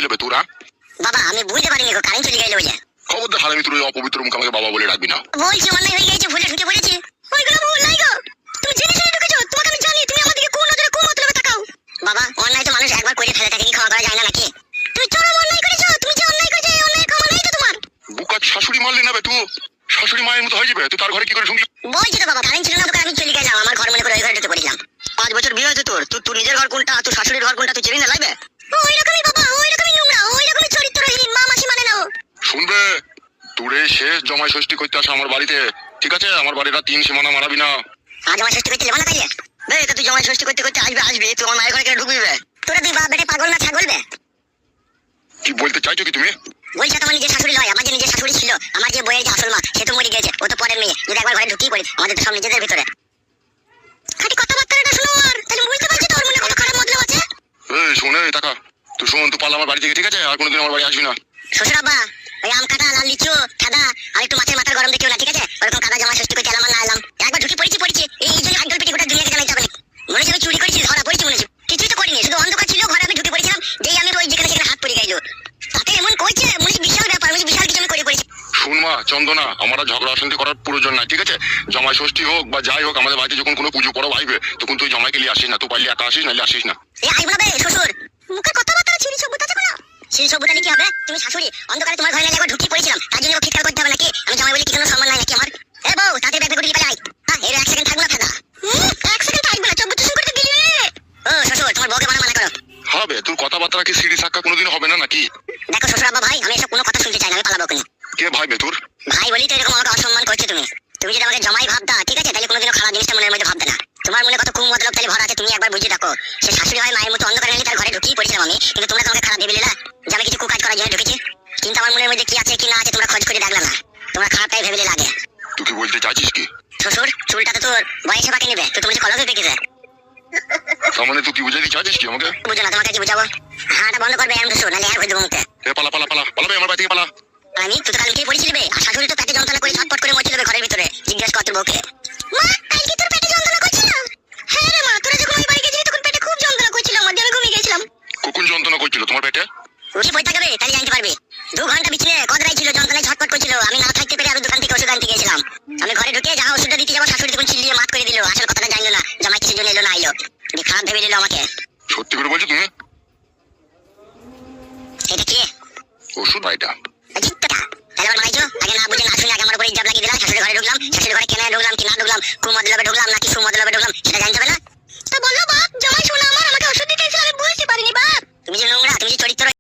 করেছিলে বে তোরা? বাবা আমি বুঝতে পারিনি গো, কারেন্ট চলে গেল ওই যে। খবরদার হারামি তোর ওই অপবিত্র মুখে আমাকে বাবা বলে ডাকবি না। বলছি অন্যায় হয়ে গেছে, ভুলে ঢুকে পড়েছি। ওইগুলো ভুল নাই গো, তুমি জেনে শুনে ঢুকেছো, তোমাকে আমি জানি তুমি আমার দিকে কোন নজরে কোন মতলবে তাকাও। বাবা অন্যায় তো মানুষ একবার করে ফেলে, তাকে কি ক্ষমা করা যায় না নাকি? তুমি চরম অন্যায় করেছো, তুমি যে অন্যায় করেছো এই অন্যায় ক্ষমা নাই তো তোমার। বুকা শাশুড়ি মারলি না বে তুই? শাশুড়ি মায়ের মতো হয়ে যাবে তুই, তার ঘরে কি করে ঢুকলি? বলছি তো বাবা, কারেন্ট ছিল না তো আমি চলে গেলাম, আমার ঘর মনে করে ওই ঘরে ঢুকে পড়লাম। 5 বছর বিয়ে হয়েছে তোর, তোর নিজের ঘর কোনটা, তোর শাশুড়ির ঘর কোনটা তুই চিনি না লাগবে? ওইরকমই বাবা, ওইরকমই নোংরা, ওইরকমই চরিত্রহীন, মা মাসি মানে না ও। শুনবে, তোর এই শেষ জমাই ষষ্ঠী করতে আসা আমার বাড়িতে, ঠিক আছে? আমার বাড়িটা 3 সীমানা মারাবি না। আজ আমার ষষ্ঠী করতে লেবা না তাইলে? বে তা তুই জমাই ষষ্ঠী করতে করতে আসবি তুই আমার মায়ের ঘরে কেন ঢুকবি বে? তোরা তুই বাপ বেটে পাগল না ছাগল বে? কি বলতে চাইছো কি তুমি? বলছি তোমার নিজের শাশুড়ি নয়, আমার যে নিজের শাশুড়ি ছিল, আমার যে বইয়ের যে আসল মা, সে তো মরে গেছে, ও তো পরের মেয়ে। যদি একবার ঘরে ঢুকিয়ে পড়ি, আমাদের তো সব নিজেদের ভিতরে। খাটি কথাবার্তাটা শুনো আর, তাহলে বুঝতে পারছি তোর মনে কত খারাপ মতলব আছে। এই শোনে টাকা, তুই শোন, তুই পালা আমার বাড়ি থেকে, ঠিক আছে? আর কোনোদিন আমার বাড়ি আসবি না। শ্বশুর আব্বা, ওই আম কাটা, লাল লিচু, খাদা আর একটু মাছের মাথার গরম দেখিও না, ঠিক আছে? ওরকম কাদা জমা ষষ্ঠী করতে এলাম আর না এলাম, একবার ঢুকি পড়েছি এই জন্য আইডল পেটি গোটা দুনিয়াকে জানাইতে হবে না। মনে হচ্ছে আমি চুরি করেছি, ধরা পড়েছি মনে হচ্ছে। কিছুই তো করিনি, শুধু অন্ধকার ছিল, ঘরে আমি ঢুকে পড়েছিলাম, যেই আমি ওই যেখানে সেখানে হাত পড়ে গেল, তাতে এমন কইছে মনে হচ্ছে বিশাল ব্যাপার, মনে হচ্ছে বিশাল কিছু আমি করে পড়েছি। শুন মা চন্দনা, আমার আর ঝগড়া অশান্তি করার প্রয়োজন নাই, ঠিক আছে? জমাই ষষ্ঠী হোক বা যাই হোক, আমাদের বাড়িতে যখন কোনো পুজো পড়া আইবে তখন তুই জমাইকে নিয়ে আসিস না, তুই পারলে একা আসিস, নাহলে আসিস না। এ আইব না বে শ্বশুর, মুখে কথাবার্তা ছিরি সবুত আছে কোনো? ছিরি সবুত কি হবে? তুমি শাশুড়ি, অন্ধকারে তোমার ঘরে না একবার ঢুকি পড়েছিলাম, তার জন্য খিটকার করতে হবে নাকি? আমি জামাই বলে কি কোনো সম্মান নাই নাকি আমার? এ বউ তাতে ব্যাগ করে পালাই। হ্যাঁ এর 1 সেকেন্ড থাকবে না থাকা। 1 সেকেন্ড থাকবে না, চব্বু চুষুন করতে গেলি। ও শ্বশুর, তোমার বউকে মানা করো। হবে তোর কথাবার্তা কি সিঁড়ি সাক্কা কোনোদিন হবে না নাকি? দেখো শ্বশুর আব্বা ভাই, আমি এসব কোনো কথা শুনতে চাই না, আমি পালাবো কোনি। কে ভাই বে তোর? ভাই বলি তো এরকম আমাকে অসম্মান করছো তুমি। তুমি যদি আমাকে জমাই ভাবতা, ঠিক আছে, তাহলে কোনোদিনও খারাপ জিনিসটা মনের মধ্যে ভাবতে না। তোমার মনে কত কুমতলব তাহলে ভরা আছে, তুমি একবার বুঝে দেখো। সে শাশুড়ি হয় মায়ের মতো, অন্ধকারে নিয়ে তার ঘরে ঢুকিয়ে পড়েছিলাম আমি, কিন্তু তোমরা তোমাকে খারাপ ভেবে নিলা যে আমি কিছু কুকাজ করার জন্য ঢুকেছি। কিন্তু আমার মনের মধ্যে কি আছে কি না আছে তোমরা খোঁজ করে দেখলা না, তোমরা খারাপটাই ভেবে নিলে আগে। তুই কি বলতে চাইছিস কি? শ্বশুর চুলটা তো তোর বয়সে বাকি নেবে, তুই তুমি কলকে পেকেছে। তার মানে তুই কি বুঝাতে চাইছিস কি আমাকে? বুঝো না, তোমাকে কি বুঝাবো? হাঁটা বন্ধ করবে এমন শ্বশুর, নাহলে আর হয়ে দেবো মুখে। এ পালা পালা পালা পালা বে আমার বাড়ি থেকে পালা। আমি তুই তো কালকে পড়েছিলি আর শাশুড়ি তো পেটে যন্ত্রণা করে ছটপট করে মরছিল ঘরের ভিতরে। জিজ্ঞেস কর তোর বউকে। মা কালকে তোর পেটে যন্ত্রণা করছিল? হ্যাঁ রে মা, তোরা যখন ওই বাড়ি গেছিলি তখন পেটে খুব যন্ত্রণা করছিল, আমার আমি ঘুমিয়ে গেছিলাম। কখন যন্ত্রণা করছিল তোমার পেটে? উঠে পড়ে থাকবে তাহলে জানতে পারবি। 2 ঘন্টা বিছানে কদরাই ছিল, যন্ত্রণায় ছটপট করছিল, আমি না থাকতে পেরে আরো দোকান থেকে ওষুধ আনতে গেছিলাম। আমি ঘরে ঢুকে যা ওষুধটা দিতে যাবো, শাশুড়ি তখন চিল্লিয়ে মাত করে দিল, আসল কথাটা জানলো না, জামাই কিসের জন্য এলো না আইলো, খারাপ ভেবে নিল আমাকে। সত্যি করে বলছো তুমি? এটা কি ওষুধ এটা? জিতটা তাহলে আমার মাইছো আগে না বুঝে না শুনে আগে আমার উপরে ইজাব লাগিয়ে দিলাম। শাশুড়ি ঘরে ঢুকলাম, শাশুড়ি ঘরে কেন ঢুকলাম কি না ঢুকলাম, কুমদলবে ঢুকলাম নাকি সুমদলবে ঢুকলাম, সেটা জানতে হবে না? তো বলো বাপ, জামাই শোনা আমার, আমাকে ওষুধ দিতে এসেছিল, আমি বুঝতে পারিনি বাপ। তুমি যে নোংরা, তুমি যে চরিত্র